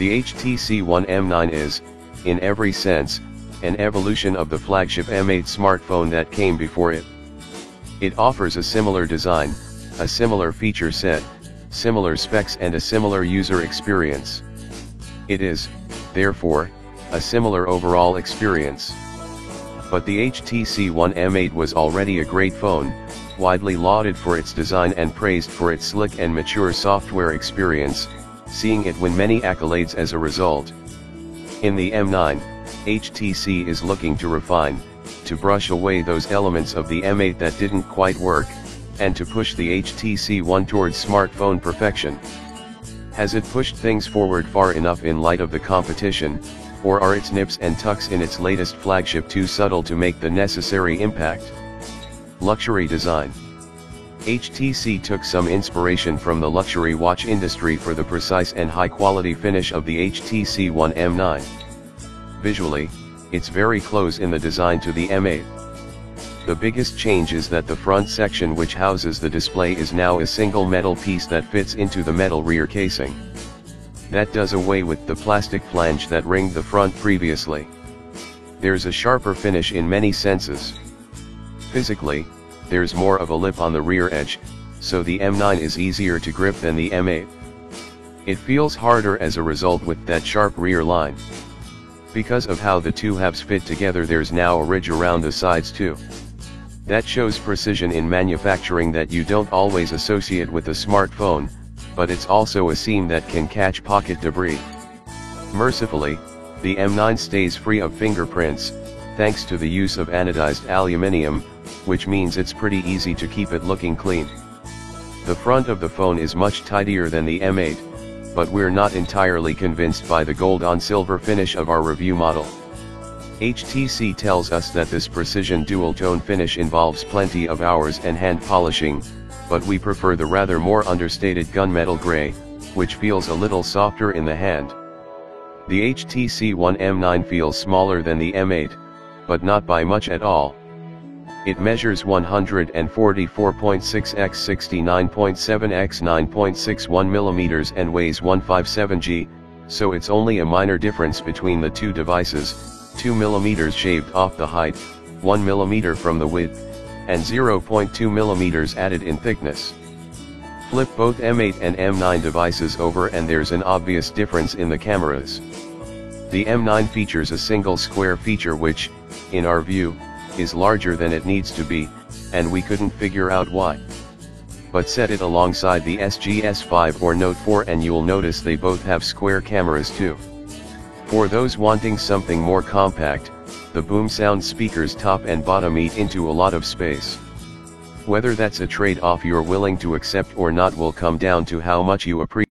The HTC One M9 is, in every sense, an evolution of the flagship M8 smartphone that came before it. It offers a similar design, a similar feature set, similar specs and a similar user experience. It is, therefore, a similar overall experience. But the HTC One M8 was already a great phone, widely lauded for its design and praised for its slick and mature software experience, seeing it win many accolades as a result. In the M9, HTC is looking to refine, to brush away those elements of the M8 that didn't quite work, and to push the HTC One towards smartphone perfection. Has it pushed things forward far enough in light of the competition, or are its nips and tucks in its latest flagship too subtle to make the necessary impact? Luxury design. HTC took some inspiration from the luxury watch industry for the precise and high-quality finish of the HTC One M9. Visually, it's very close in the design to the M8. The biggest change is that the front section which houses the display is now a single metal piece that fits into the metal rear casing. That does away with the plastic flange that ringed the front previously. There's a sharper finish in many senses. Physically, there's more of a lip on the rear edge, so the M9 is easier to grip than the M8. It feels harder as a result with that sharp rear line. Because of how the two halves fit together, there's now a ridge around the sides too. That shows precision in manufacturing that you don't always associate with a smartphone, but it's also a seam that can catch pocket debris. Mercifully, the M9 stays free of fingerprints, thanks to the use of anodized aluminium, which means it's pretty easy to keep it looking clean. The front of the phone is much tidier than the M8, but we're not entirely convinced by the gold-on-silver finish of our review model. HTC tells us that this precision dual-tone finish involves plenty of hours and hand polishing, but we prefer the rather more understated gunmetal gray, which feels a little softer in the hand. The HTC One M9 feels smaller than the M8, but not by much at all. It measures 144.6 x 69.7 x 9.61 mm and weighs 157 g, so it's only a minor difference between the two devices, 2 mm shaved off the height, 1 mm from the width, and 0.2 mm added in thickness. Flip both M8 and M9 devices over and there's an obvious difference in the cameras. The M9 features a single square feature which, in our view, is larger than it needs to be, and we couldn't figure out why. But set it alongside the SGS5 or Note 4 and you'll notice they both have square cameras too. For those wanting something more compact, the Boom Sound speakers top and bottom eat into a lot of space. Whether that's a trade-off you're willing to accept or not will come down to how much you appreciate